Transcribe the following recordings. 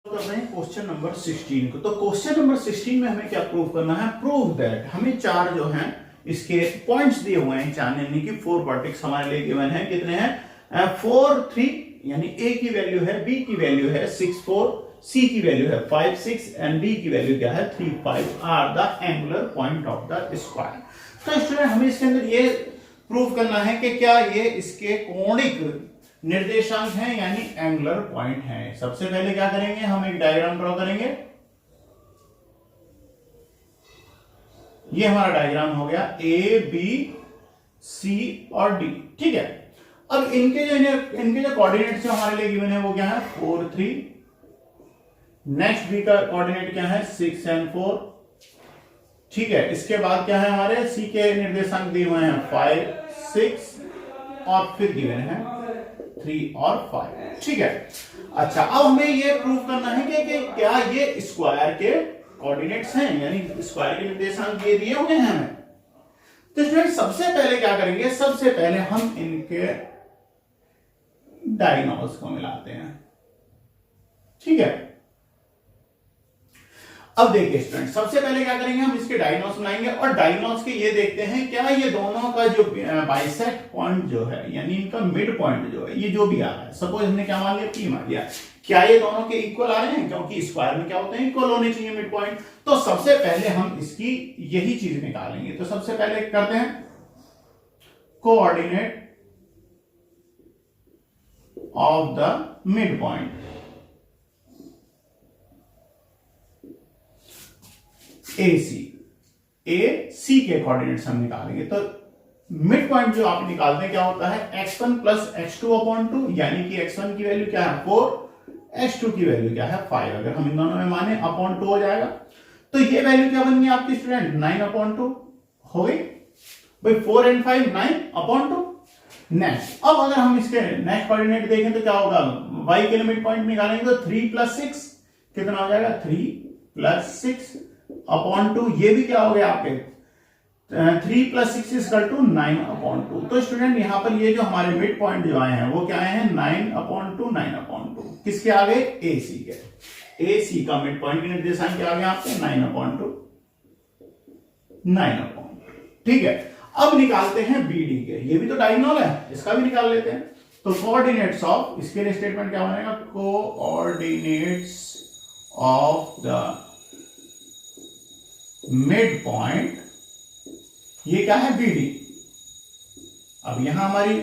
कर रहे हैं क्वेश्चन नंबर 16 को। तो क्वेश्चन नंबर 16 में हमें क्या प्रूव करना है? प्रूव दैट हमें चार जो हैं इसके पॉइंट्स दिए हुए हैं, चार यानी कि 4 वर्टेक्स हमारे लिए गिवन है। कितने हैं? 4 3 यानी ए की वैल्यू है, बी की वैल्यू है 6 4, सी की वैल्यू है 5 6 एंड डी की वैल्यू क्या है 3 5 are the angular point of the square. तो स्टूडेंट हमें इसके अंदर ये प्रूव करना है कि क्या ये इसके कोणिक निर्देशांक हैं यानी एंगुलर पॉइंट हैं। सबसे पहले क्या करेंगे, हम एक डायग्राम ड्रॉ करेंगे। ये हमारा डायग्राम हो गया ए बी सी और डी, ठीक है। अब इनके जो कोऑर्डिनेट्स हमारे लिए गिवन है वो क्या है 4 3। नेक्स्ट बी का कोऑर्डिनेट क्या है 6 एंड 4, ठीक है। इसके बाद क्या है हमारे सी के निर्देशांक दिए हुए हैं 5 6 और फिर गिवन है 3 और 5, ठीक है। अच्छा, अब हमें ये प्रूव करना है कि क्या ये स्क्वायर के कोऑर्डिनेट्स हैं यानी स्क्वायर के निर्देशांक ये दिए हुए हैं हमें। तो स्टूडेंट सबसे पहले क्या करेंगे, सबसे पहले हम इनके डायगोनल्स को मिलाते हैं, ठीक है। अब देखिए स्टूडेंट सबसे पहले क्या करेंगे, हम इसके डायगोनल्स बनाएंगे और डायगोनल्स के ये देखते हैं क्या ये दोनों का जो बाइसेक्ट पॉइंट जो है यानी इनका मिड पॉइंट जो है ये जो भी आ रहा है, सपोज हमने क्या मान लिया P मान लिया, क्या ये दोनों के इक्वल आ रहे हैं? क्योंकि स्क्वायर में क्या होते हैं इक्वल होने चाहिए मिड पॉइंट। तो सबसे पहले हम इसकी यही चीज निकालेंगे। तो सबसे पहले करते हैं coordinate of the mid point. A C के कोऑर्डिनेट्स हम निकालेंगे। तो मिड पॉइंट जो आप निकालते हैं क्या होता है x1 प्लस x2 अपॉन 2, यानी कि x1 की वैल्यू क्या है 4, x2 की वैल्यू क्या है 5। अगर हम इन दोनों में माने अपॉन 2 हो जाएगा। तो ये वैल्यू क्या बन गई आपकी स्टूडेंट 9 अपॉन 2 हो गई भाई, 4 एंड 5 9 अपॉन 2। नेक्स्ट, अब अगर हम इसके नेक्स्ट कोऑर्डिनेट देखें तो क्या होगा, y के लिए मिड पॉइंट निकालेंगे तो 3 प्लस 6 कितना हो जाएगा 3 प्लस 6 अपॉन 2। ये भी क्या हो गया आपके 3 प्लस 6 इक्वल टू 9 अपॉन 2। तो स्टूडेंट यहां पर ये जो हमारे मिड पॉइंट जो आए हैं वो क्या आए हैं 9 अपॉन 2 9 अपॉन 2। किसके आ गए ए सी के। ए सी का मिड पॉइंट के निर्देशांक क्या आ गया आपके 9 अपॉन 2 9 अपॉन 2, ठीक है। अब निकालते हैं बी डी के, ये भी तो डायगोनल है, इसका भी निकाल लेते हैं। तो कोऑर्डिनेट्स ऑफ, इसके लिए स्टेटमेंट क्या बनेगा, coordinates of the mid point, ये क्या है बी डी। अब यहां हमारी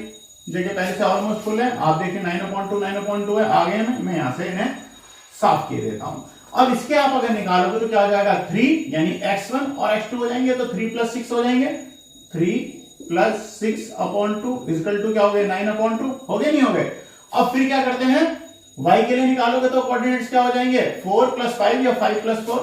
जगह पहले से ऑलमोस्ट फुल है, आप देखिए 9/2 है, आगे मैं यहां से इन्हें साफ किए देता हूं। अब इसके आप अगर निकालोगे तो क्या हो जाएगा 3 यानी x1 और x2 हो जाएंगे तो 3 प्लस 6 हो जाएंगे, 3 प्लस 6 अपॉन 2 इक्वल टू क्या हो गए 9 अपॉन 2, हो गए नहीं हो गए। अब फिर क्या करते हैं y के लिए निकालोगे तो कोऑर्डिनेट्स क्या हो जाएंगे 4 प्लस 5 या 5 प्लस 4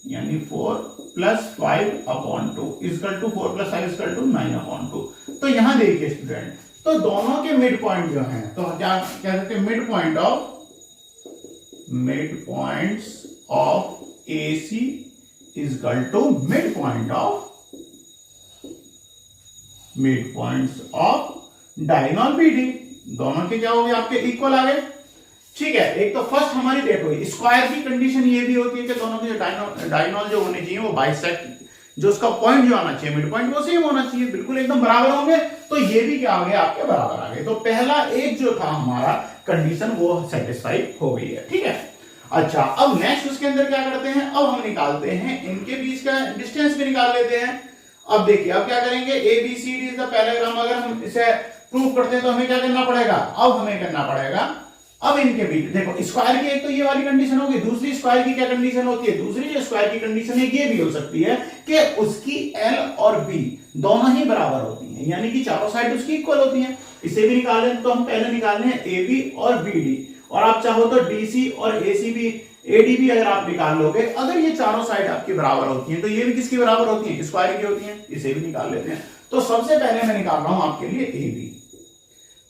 यानी 4 plus 5 upon 2 equal to 4 plus 5 equal to 9 upon 2। तो यहां देखिए स्टूडेंट, तो दोनों के मिड पॉइंट जो हैं तो क्या कह सकते हैं mid points of A C equal to mid points of diagonal B D. दोनों के क्या हो गए आपके इक्वल आ गए, ठीक है। एक तो फर्स्ट हमारी देखो स्क्वायर की कंडीशन ये भी होती है कि दोनों के जो डायगोनल जो होने चाहिए वो बाइसेक्ट, जो उसका पॉइंट जो आना चाहिए मिड पॉइंट वो सेम होना चाहिए, बिल्कुल एकदम बराबर होंगे। तो ये भी क्या आ गया आपके बराबर आ गए। तो पहला एक जो था हमारा कंडीशन वो सेटिस्फाई हो गई है, ठीक है। अच्छा, अब नेक्स्ट उसके अंदर क्या करते हैं, अब हम निकालते हैं इनके बीच का डिस्टेंस भी निकाल लेते हैं। अब देखिए अब क्या करेंगे, A B C D is the parallelogram. अगर हम इसे प्रूव करते हैं तो हमें क्या करना पड़ेगा, अब हमें करना पड़ेगा अब इनके बीच देखो स्क्वायर की एक तो ये वाली कंडीशन होगी, दूसरी स्क्वायर की क्या कंडीशन होती है, दूसरी जो स्क्वायर की कंडीशन है ये भी हो सकती है कि उसकी एल और बी दोनों ही बराबर होती हैं, यानी कि चारों साइड उसकी इक्वल होती हैं। इसे भी निकाल लें तो हम पहले निकालने हैं ए बी और बी डी, और आप चाहो तो डी सी और ए सी भी ए डी भी अगर आप निकाल लोगे, अगर ये चारों साइड आपकी बराबर होती हैं तो ये भी किसकी बराबर होती है स्क्वायर की होती है। इसे भी निकाल लेते हैं। तो सबसे पहले मैं निकाल रहा हूं आपके लिए ए बी,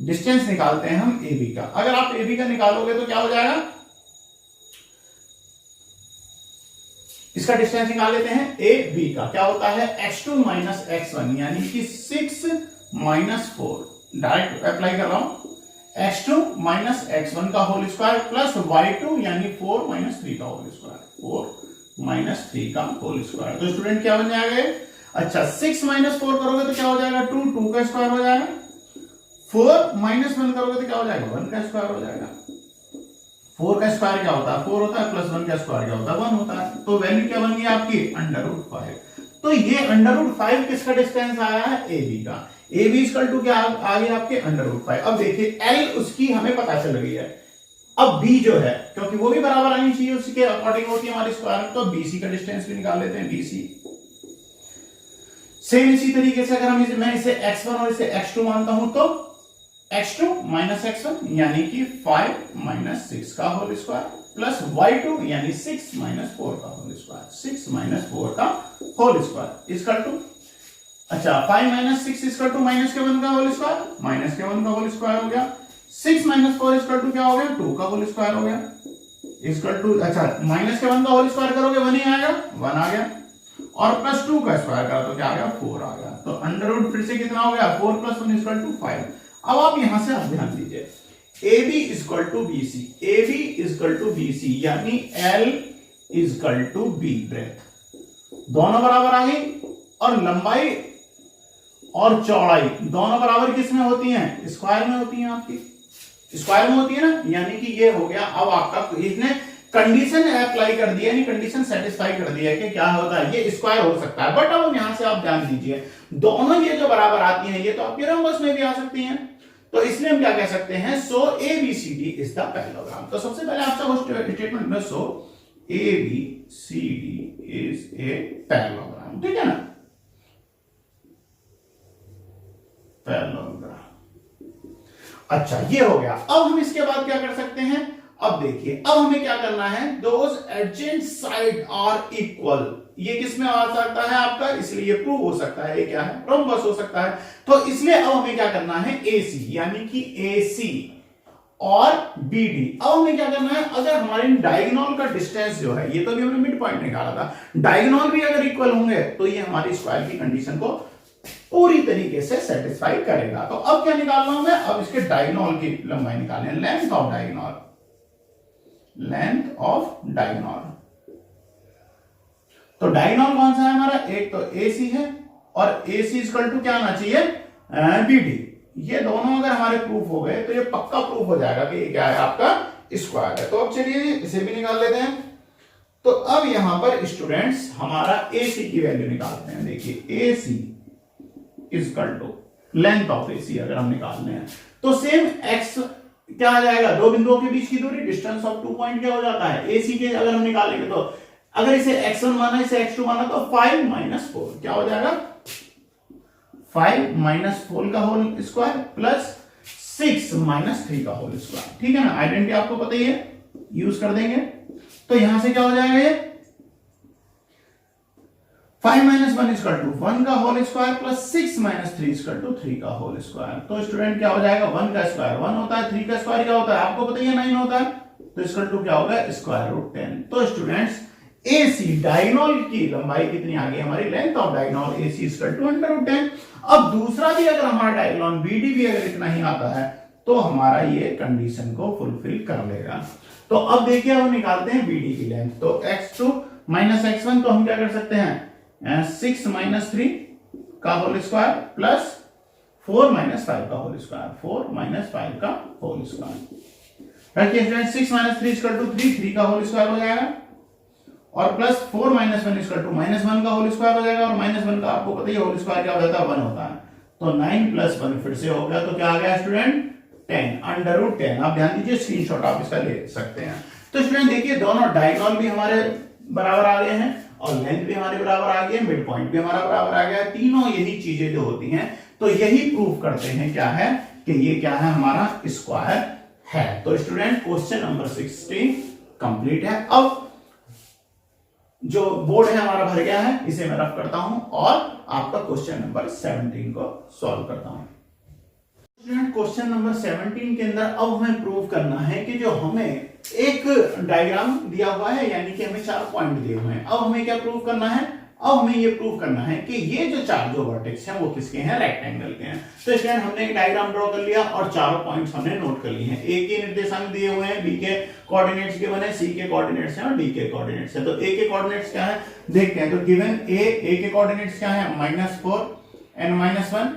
डिस्टेंस निकालते हैं हम ए बी का। अगर आप ए बी का निकालोगे तो क्या हो जाएगा, इसका डिस्टेंस निकाल लेते हैं ए बी का, क्या होता है x2 माइनस x1 यानी कि 6 माइनस 4, डायरेक्ट अप्लाई कर रहा हूं x2 माइनस x1 का होल स्क्वायर प्लस y2 यानी 4 माइनस 3 का होल स्क्वायर, 4 माइनस 3 का होल स्क्वायर। तो स्टूडेंट क्या बन जाएगा? अच्छा 6 माइनस 4 करोगे तो क्या हो जाएगा? 2, 2 का स्क्वायर हो जाएगा। 4 माइनस 1 करोगे तो क्या हो जाएगा? 1 का स्क्वायर हो जाएगा। 4 का स्क्वायर क्या होता है? 4 होता है, प्लस 1 का स्क्वायर क्या होता है? 1 होता है। तो वैल्यू क्या बन गई आपकी? √5। तो ये √5 किसका डिस्टेंस आया है? AB का। AB इक्वल टू क्या आ गया आपके? √5। अब देखिए L उसकी हमें पता चल गई है। अब B जो है, क्योंकि वो भी बराबर आनी चाहिए, उसके अकॉर्डिंग होती है हमारी स्क्वायर, तो BC का डिस्टेंस भी निकाल लेते हैं, BC। सेम इसी तरीके से अगर मैं इसे x1 और इसे x2 मानता हूं तो x2 माइनस x1 यानी कि 5 माइनस 6 का होल स्क्वायर प्लस y2 यानी 6 माइनस 4 का होल स्क्वायर, 6 माइनस 4 का होल स्क्वायर इक्वल टू, अच्छा 5 माइनस 6 इक्वल टू माइनस के 1 का होल स्क्वायर, माइनस के 1 का होल स्क्वायर हो गया। 6 माइनस 4 इक्वल टू क्या हो गया? 2 का होल स्क्वायर हो गया इक्वल टू, अच्छा माइनस के 1 का होल स्क्वायर करोगे 1 ही आएगा, 1 आ गया, और प्लस 2 का स्क्वायर करा तो क्या आ गया? 4 आ गया। तो अंडर रूट फिर से कितना हो गया? 4 प्लस 1 इक्वल टू 5। अब आप यहां से आप ध्यान दीजिए, AB equal to BC, AB equal to BC यानी L equal to B breadth, दोनों बराबर आ गई, और लंबाई और चौड़ाई दोनों बराबर किसमें होती हैं? स्क्वायर में होती हैं, आपकी स्क्वायर में होती है ना, यानी कि ये हो गया। अब आपका इसने कंडीशन अप्लाई कर दिया, यानी कंडीशन सेटिस्फाई कर दिया है कि क्या होता है? ये स्क्वायर हो सकता है। बट अब यहां से आप ध्यान दीजिए, दोनों ये जो बराबर आती हैं ये तो आपके रोम्बस में भी आ सकती हैं, तो इसलिए हम क्या कह सकते हैं? सो ABCD इज द पैरेललोग्राम। तो सबसे पहले आपका स्टेटमेंट में सो ABCD इज ए पैरेललोग्राम, ठीक है ना, पैरेललोग्राम। अच्छा ये हो गया। अब हम इसके बाद क्या कर सकते हैं? अब देखिए, अब हमें क्या करना है? दोज एडजेंट साइड आर इक्वल, ये किसमें आ सकता है आपका? इसलिए ये प्रूव हो सकता है, ये क्या है? रोम्बस हो सकता है। तो इसलिए अब हमें क्या करना है? AC यानी कि AC और BD। अब हमें क्या करना है? अगर हमारे डायगोनल का डिस्टेंस जो है, ये तो भी हमने मिड पॉइंट निकाला था, डायगोनल भी अगर इक्वल होंगे तो ये हमारी स्क्वायर की कंडीशन को पूरी तरीके से सेटिस्फाई करेगा। तो अब क्या निकालना होगा? अब इसके डायगोनल की लंबाई निकालनी है, length of diagonal, length of diagonal. तो डायगोनल कौन सा है हमारा? एक तो AC है, और AC इक्वल टू क्या आना चाहिए? BD। ये दोनों अगर हमारे प्रूफ हो गए तो ये पक्का प्रूफ हो जाएगा कि ये क्या है? आपका स्क्वायर है। तो अब चलिए इसे भी निकाल लेते हैं। तो अब यहां पर स्टूडेंट्स हमारा AC की वैल्यू निकालते हैं। देखिए AC equal to length of AC अगर हम निकालने हैं तो सेम x क्या आ जाएगा? दो बिंदुओं के बीच की दूरी, डिस्टेंस ऑफ 2 पॉइंट क्या हो जाता है? AC के अगर हम निकालेंगे तो अगर इसे x1 माना, इसे x2 माना, तो 5 माइनस 4 क्या हो जाएगा? 5 माइनस 4 का होल स्क्वायर प्लस 6 माइनस 3 का होल स्क्वायर, ठीक है ना। आइडेंटिटी आपको पता ही है, यूज कर देंगे। तो यहां से क्या हो जाएगा? ये 5 माइनस 1 इक्वल टू 1 का whole square plus 6 minus 3 equal to 3 का होल स्क्वायर। तो स्टूडेंट क्या हो जाएगा? 1 का स्क्वायर 1 होता है, 3 का स्क्वायर क्या होता है? आपको पता ही है 9 होता है, तो इक्वल टू क्या होगा? Square root 10। तो स्टूडेंट्स AC डायगोनल की लंबाई कितनी आ गई हमारी? Length of diagonal AC equal to √10। अब दूसरा भी अगर हमारा डायगोनल BD भी अगर इतना ही आता है तो हमारा ये कंडीशन को फुलफिल कर लेगा। तो अब देखिए हम निकालते हैं BD की लेंथ। तो x2 माइनस x1, तो हम क्या कर सकते हैं? 6 माइनस 3 का होल स्क्वायर प्लस 4 माइनस 5 का होल स्क्वायर, 4 माइनस 5 का होल स्क्वायर। रखिए स्टूडेंट 6 माइनस 3 इक्वल टू 3 का होल स्क्वायर हो जाएगा, और प्लस 4 माइनस 1 इक्वल टू -1 का होल स्क्वायर हो जाएगा, और -1 का आपको पता ही होल स्क्वायर क्या हो जाता है? 1 होता है। तो 9 प्लस 1 फिर से हो गया, तो क्या आ गया स्टूडेंट? 10 under root 10। आप ध्यान दीजिए, स्क्रीनशॉट आप इसका ले सकते हैं। तो स्टूडेंट देखिए, दोनों डायगोनल भी हमारे बराबर आ गए हैं और लेंथ भी हमारे बराबर आ गई है, मिड पॉइंट भी हमारा बराबर आ गया है। तीनों यही चीजें जो होती हैं तो यही प्रूफ करते हैं क्या है? कि ये क्या है? हमारा स्क्वायर है। तो स्टूडेंट क्वेश्चन नंबर 16 कंप्लीट है। अब जो बोर्ड है हमारा भर गया है, इसे मैं रफ करता हूं और आपका क्वेश्चन नंबर 17 को सॉल्व करता हूं। क्वेश्चन नंबर 17 के अंदर अब हमें प्रूव करना है कि जो हमें एक डायग्राम दिया हुआ है, यानी कि हमें 4 पॉइंट दिए हुए हैं। अब हमें क्या प्रूव करना है? अब हमें ये प्रूव करना है कि ये जो चार जो वर्टेक्स हैं वो किसके हैं, रेक्टेंगल के हैं। तो स्टूडेंट हमने एक डायग्राम ड्रॉ कर लिया और चारों पॉइंट्स हमने नोट कर लिए हैं। ए के निर्देशांक दिए हुए हैं, बी के कोऑर्डिनेट्स गिवन है, सी के कोऑर्डिनेट्स हैं और डी के कोऑर्डिनेट्स हैं। तो ए के कोऑर्डिनेट्स क्या है देखते हैं। तो गिवन ए के कोऑर्डिनेट्स क्या है -4 and -1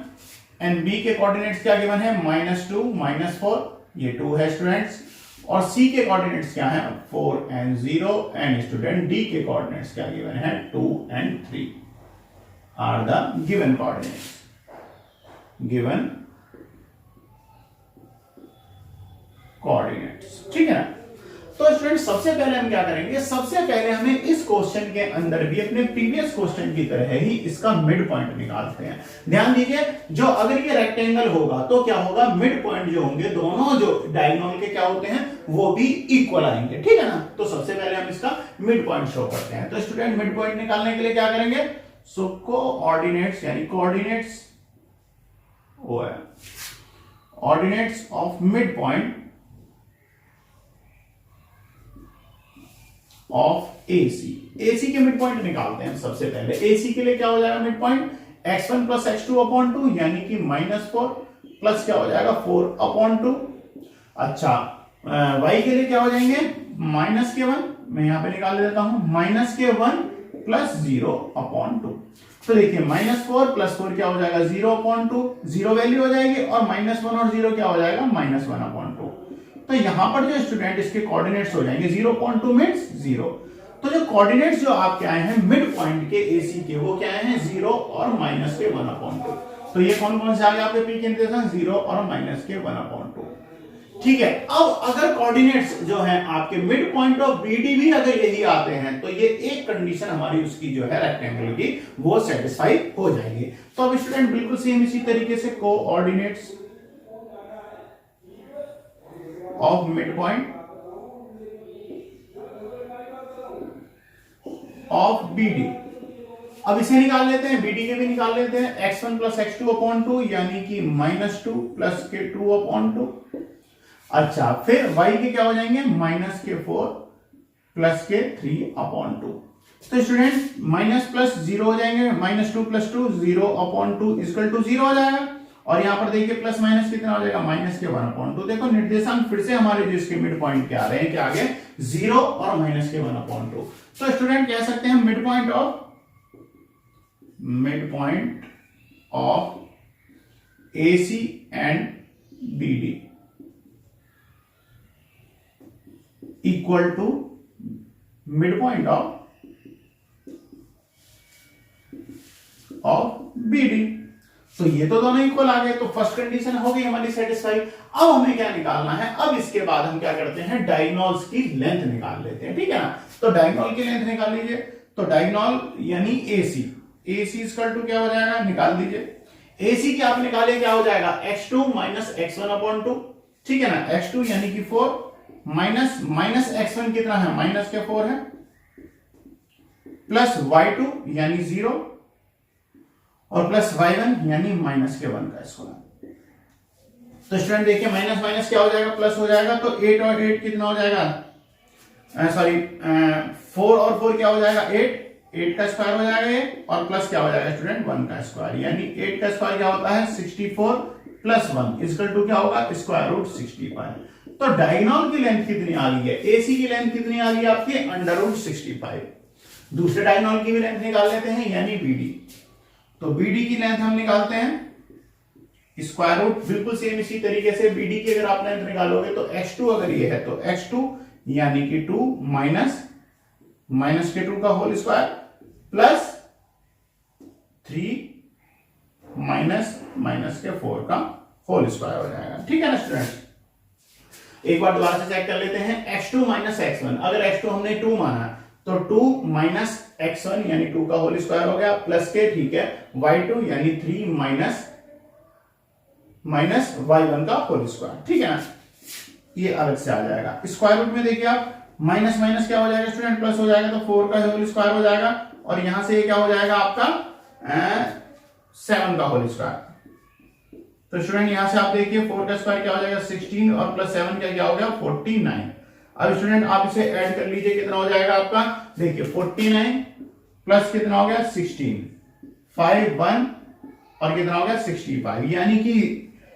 एंड बी के कोऑर्डिनेट्स क्या गिवन है -2 -4, ये 2 है स्टूडेंट्स। और सी के कोऑर्डिनेट्स क्या है 4 and 0 एंड स्टूडेंट डी के कोऑर्डिनेट्स क्या गिवन है 2 and 3 are the given coordinates, given coordinates. ठीक है ना। तो स्टूडेंट सबसे पहले हम क्या करेंगे, सबसे पहले हमें इस क्वेश्चन के अंदर भी अपने प्रीवियस क्वेश्चन की तरह ही इसका मिड पॉइंट निकालते हैं। ध्यान दीजिए, जो अगर ये रेक्टेंगल होगा तो क्या होगा, मिड पॉइंट जो होंगे दोनों जो डायगोनल के क्या होते हैं वो भी इक्वल आएंगे। ठीक है ना। तो सबसे पहले हम इसका मिड पॉइंट शो करते हैं। तो स्टूडेंट मिड पॉइंट निकालने के लिए क्या करेंगे, सो कोऑर्डिनेट्स यानी कोऑर्डिनेट्स वो है ordinates of mid point of AC। AC के मिड पॉइंट निकालते हैं सबसे पहले। AC के लिए क्या हो जाएगा mid point x1 plus x2/2 यानी कि -4 प्लस क्या हो जाएगा 4/2। अच्छा y के लिए क्या हो जाएंगे -k1, मैं यहां पे निकाल देता हूं -k1 प्लस 0/2। तो देखिए -4 प्लस 4 क्या हो जाएगा 0/2, 0 वैल्यू हो जाएगी और -1 और 0 क्या हो जाएगा -1/2। तो यहां पर जो स्टूडेंट इसके कोऑर्डिनेट्स हो जाएंगे 0.2 मींस 0। तो जो कोऑर्डिनेट्स जो आपके आए हैं मिड पॉइंट के AC के वो क्या आए हैं 0 और -1/2। तो ये कौन कौन से आ गए आपके पी के निर्देशांक 0 और -1/2। ठीक है। अब अगर कोऑर्डिनेट्स जो हैं आपके मिड पॉइंट ऑफ BD भी अगर यही आते हैं तो ये एक कंडीशन हमारी उसकी जो है रेक्टेंगल की वो सेटिस्फाई हो जाएगी। तो अब स्टूडेंट बिल्कुल सेम इसी तरीके से coordinates of midpoint of BD, अब इसे निकाल लेते हैं, BD के भी निकाल लेते हैं। x1 प्लस x2/2 यानी कि -2 प्लस k2/2। अच्छा फिर y के क्या हो जाएंगे -k4 प्लस k3/2। तो स्टूडेंट माइनस प्लस 0 हो जाएंगे, -2 प्लस 2 0/2 इक्वल टू 0 हो जाएगा। और यहां पर देखिए प्लस माइनस कितना हो जाएगा -k1/2। देखो निर्देशांक फिर से हमारे जो इसके मिड पॉइंट के आ रहे हैं क्या आगे 0 और -k1/2। तो स्टूडेंट कह सकते हैं mid point of AC and BD equal to mid point of BD। तो ये तो दोनों इक्वल आ गए, तो फर्स्ट कंडीशन हो गई हमारी सेटिस्फाई। अब हमें क्या निकालना है, अब इसके बाद हम क्या करते हैं डायगोनल्स की लेंथ निकाल लेते हैं। ठीक है ना। तो डायगोनल की लेंथ निकाल लीजिए। तो डायगोनल यानी AC इक्वल टू क्या हो जाएगा निकाल दीजिए। AC की आप निकाले क्या हो जाएगा x2 माइनस x1/2। ठीक है ना। x2 यानी कि 4 माइनस x1 कितना है -k4 है प्लस y2 यानी 0 और प्लस y1 यानी -k1 का स्क्वायर। तो स्टूडेंट देखिए माइनस माइनस क्या हो जाएगा प्लस हो जाएगा। तो 8 और 8 कितना हो जाएगा, सॉरी 4 और 4 क्या हो जाएगा 8 का स्क्वायर हो जाएगा ये, और प्लस क्या हो जाएगा स्टूडेंट 1 का स्क्वायर, यानी 8 का स्क्वायर क्या होता है 64 प्लस 1 इक्वल टू क्या होगा √65। तो डायगोनल की लेंथ कितनी आ रही है, AC की लेंथ कितनी आ रही है आपकी √65। दूसरे डायगोनल की भी लेंथ निकाल लेते हैं यानी BD। तो BD की लेंथ हम निकालते हैं स्क्वायर रूट, बिल्कुल सेम इसी तरीके से BD की अगर आप लेंथ निकालोगे तो x2 अगर ये है तो x2 यानी कि 2 माइनस k2 का whole square plus 3 minus k4 का होल स्क्वायर हो जाएगा। ठीक है ना स्टूडेंट। एक बार दोबारा से चेक कर लेते हैं x2 माइनस x1। अगर x2 हमने 2 माना तो 2 माइनस x1 यानी 2 का होल स्क्वायर हो गया प्लस के, ठीक है, y2 यानी 3 माइनस y1 का होल स्क्वायर। ठीक है ना। ये अलग से आ जाएगा। स्क्वायर रूट में देखिए आप माइनस माइनस क्या हो जाएगा स्टूडेंट प्लस हो जाएगा, तो 4 का होल स्क्वायर हो जाएगा और यहां से ये क्या हो जाएगा आपका 7 का होल स्क्वायर। तो स्टूडेंट यहां से आप देखिए 4 का स्क्वायर क्या हो जाएगा 16 और प्लस 7 का क्या हो गया 49। अब स्टूडेंट आप इसे ऐड कर लीजिए कितना हो जाएगा आपका, देखिए 49 प्लस कितना हो गया 16, 5 1 और कितना हो गया 65, यानी कि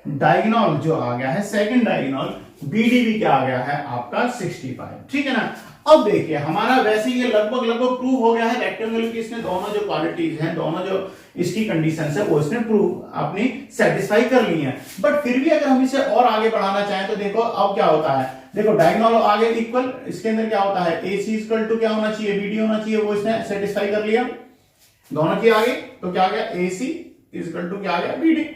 डायगोनल जो आ गया है सेकंड डायगोनल बीडी भी क्या आ गया है आपका 65, ठीक है ना। अब देखिए हमारा वैसे ये लगभग प्रूव हो गया है रेक्टेंगल की, इसने दोनों जो क्वालिटीज हैं, दोनों जो इसकी कंडीशंस है वो इसने प्रूव अपनी सेटिस्फाई कर ली है। बट फिर भी अगर हम इसे और आगे बढ़ाना चाहें तो देखो अब क्या होता है, देखो डायगोनल आगे इक्वल, इसके अंदर क्या होता है AC इक्वल टू क्या होना चाहिए BD होना चाहिए, वो इसने सेटिस्फाई कर लिया दोनों के आगे, तो क्या आ गया AC इक्वल टू क्या आ गया BD।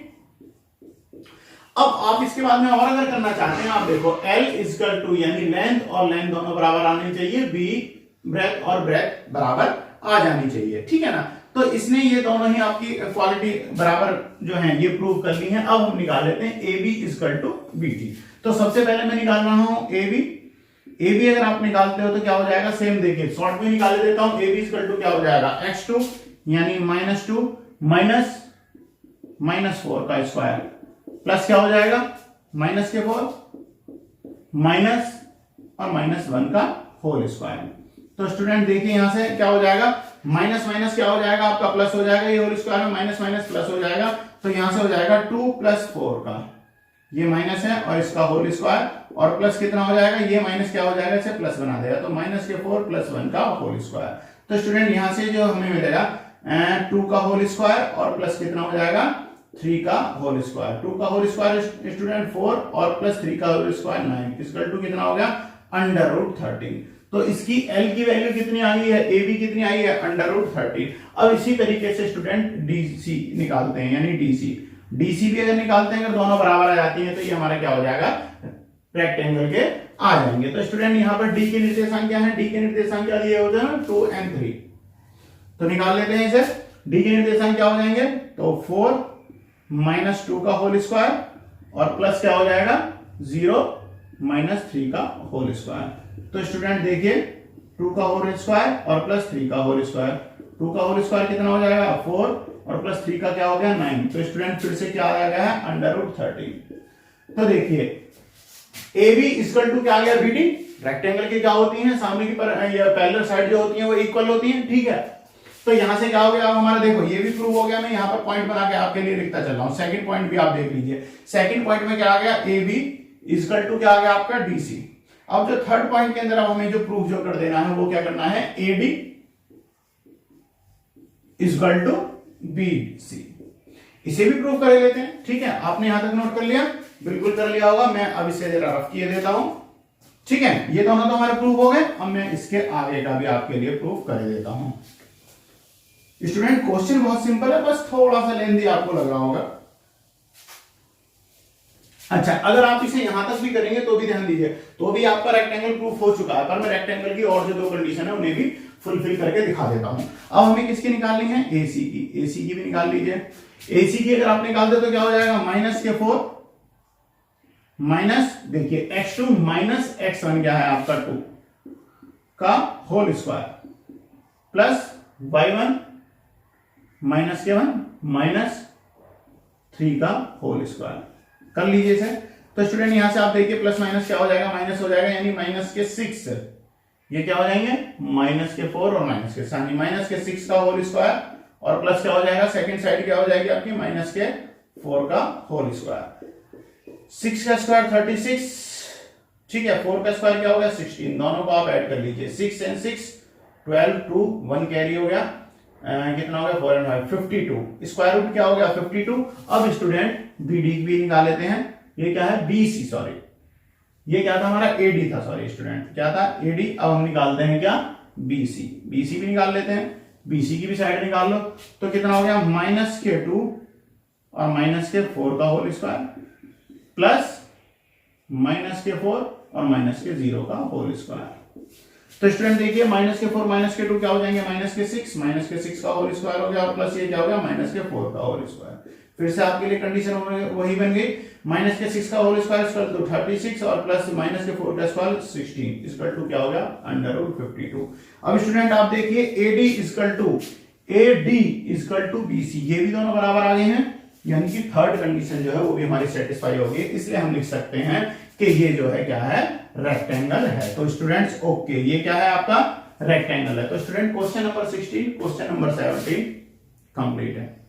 अब आप इसके बाद में और अगर करना चाहते हैं, आप देखो L इक्वल टू यानी लेंथ और लेंथ दोनों बराबर आनी चाहिए, B ब्रेथ और ब्रेथ बराबर आ जानी चाहिए, ठीक है ना। तो इसने ये दोनों ही आपकी क्वालिटी बराबर जो है ये प्रूव कर ली है। अब हम निकाल लेते हैं AB इक्वल टू BD। तो सबसे पहले मैं निकाल रहा हूं AB अगर आप निकालते हो तो क्या हो जाएगा, सेम देखिए शॉर्ट में निकाल देता हूं, AB इक्वल टू क्या हो जाएगा x2 यानी -2 माइनस 4 का स्क्वायर प्लस क्या हो जाएगा -4 माइनस और -1 का होल स्क्वायर। तो स्टूडेंट देखिए यहां से क्या हो जाएगा, माइनस माइनस क्या हो जाएगा आपका प्लस हो जाएगा, ये होल स्क्वायर में माइनस माइनस प्लस हो जाएगा, तो यहां से हो जाएगा 2 + 4 का ये माइनस है और इसका होल स्क्वायर, और प्लस कितना हो जाएगा, ये माइनस क्या हो जाएगा इसे प्लस बना देगा, तो -4 + 1 का होल स्क्वायर। तो स्टूडेंट यहां से जो हमें मिलेगा 2 का होल स्क्वायर और प्लस कितना हो जाएगा 3 का होल स्क्वायर। 2 का होल स्क्वायर स्टूडेंट 4 और प्लस 3 का होल स्क्वायर 9 इक्वल टू कितना हो गया √13। तो इसकी L की वैल्यू कितनी आई है, AB कितनी आई है √13। अब इसी तरीके से स्टूडेंट DC निकालते हैं, यानी DC भी अगर निकालते हैं, अगर दोनों बराबर आ जाती है तो ये हमारा क्या हो जाएगा रेक्टेंगल के आ जाएंगे। तो स्टूडेंट यहाँ पर D के निर्देशांक क्या है, D के निर्देशांक क्या दिए होते हैं 2 और 3, तो निकाल लेते हैं इसे। D के निर्देशांक क्या हो जाएंगे, तो 4 - 2 का होल स्क्वायर और प्लस क्या हो जाएगा 0 - 3 का होल स्क्वायर। तो स्टूडेंट देखिए 2 का होल स्क्वायर और प्लस 3 का होल स्क्वायर, 2 का होल स्क्वायर कितना हो जाएगा 4 और प्लस 3 का क्या हो गया 9। तो स्टूडेंट फिर से क्या आ गया है √13। तो देखिए AB इक्वल टू क्या आ गया BD। रेक्टेंगल की क्या होती है सामने की पैरेलल साइड जो होती है वो इक्वल होती है, ठीक है। तो यहां से क्या हो गया हमारा, देखो ये भी प्रूव हो गया, मैं यहां पर पॉइंट बना के आपके लिए लिखता चल रहा हूं। सेकंड पॉइंट भी आप देख लीजिए, सेकंड पॉइंट में क्या आ गया AB इक्वल टू क्या आ गया आपका DC। अब जो थर्ड पॉइंट के अंदर अब हमें जो प्रूफ जो कर देना है वो क्या करना है, AD इक्वल टू BC। इसे भी प्रूफ कर लेते हैं, ठीक है। आपने यहां तक नोट कर लिया, बिल्कुल कर लिया होगा। मैं अब इसे जरा रफ किए देता हूं, ठीक है। ये दोनों तो हमारे प्रूफ हो गए, अब मैं इसके आगे का भी आपके लिए प्रूफ कर देता हूं। स्टूडेंट क्वेश्चन बहुत सिंपल है, बस थोड़ा सा लेंथी आपको लग रहा होगा। अच्छा, अगर आप इसे यहां तक भी करेंगे तो भी ध्यान दीजिए, तो भी आपका रेक्टेंगल प्रूफ हो चुका है, पर मैं रेक्टेंगल की और जो 2 कंडीशन है उन्हें भी फुलफिल करके दिखा देता हूं। अब हमें किसकी निकालनी है, AC की भी निकाल लीजिए। AC की अगर आप निकाल दे तो क्या हो जाएगा -4 माइनस देखिए x2 माइनस x1 क्या है आपका 2 का होल स्क्वायर प्लस y1 -1 -3 का होल स्क्वायर। कर लीजिए इसे। तो स्टूडेंट यहां से आप देखिए प्लस माइनस क्या हो जाएगा, माइनस हो जाएगा, यानी -6। ये क्या हो जाएंगे -4 और -6, यानी -6 का होल स्क्वायर और प्लस क्या हो जाएगा सेकंड साइड क्या हो जाएगी आपकी -4 का होल स्क्वायर। 6 का स्क्वायर 36, ठीक है। 4 का स्क्वायर क्या हो गया 16, दोनों को आप ऐड कर लीजिए। 6 और 6 12 2 1 कैरी हो गया, कितना हो गया 4 और 5 52, स्क्वायर रूट क्या हो गया 52। अब स्टूडेंट BD भी निकाल लेते हैं। ये क्या है BC, सॉरी ये क्या था हमारा AD था, सॉरी स्टूडेंट क्या था AD। अब हम निकालते हैं क्या BC भी निकाल लेते हैं। BC की भी साइड निकाल लो, तो कितना हो गया -2 और -4 का होल स्क्वायर प्लस -4 और -0 का होल स्क्वायर। तो स्टूडेंट देखिए -4 -2 क्या हो जाएंगे -6 का होल स्क्वायर हो गया और प्लस ये क्या हो गया -4 का होल स्क्वायर। फिर से आपके लिए कंडीशन वही बन गई, -6 का होल स्क्वायर इक्वल टू 36 और प्लस -4 का स्क्वायर 16 इक्वल टू क्या हो गया √52। अब स्टूडेंट आप देखिए AD इक्वल टू BC, ये भी दोनों बराबर आ गए हैं, यानी कि थर्ड कंडीशन जो है वो भी हमारी सेटिस्फाई होगी। इसलिए हम लिख सकते हैं कि ये जो है क्या है रेक्टेंगल है। तो स्टूडेंट्स ओके, ये क्या है आपका रेक्टेंगल है। तो student question number 16 question number 17 complete है।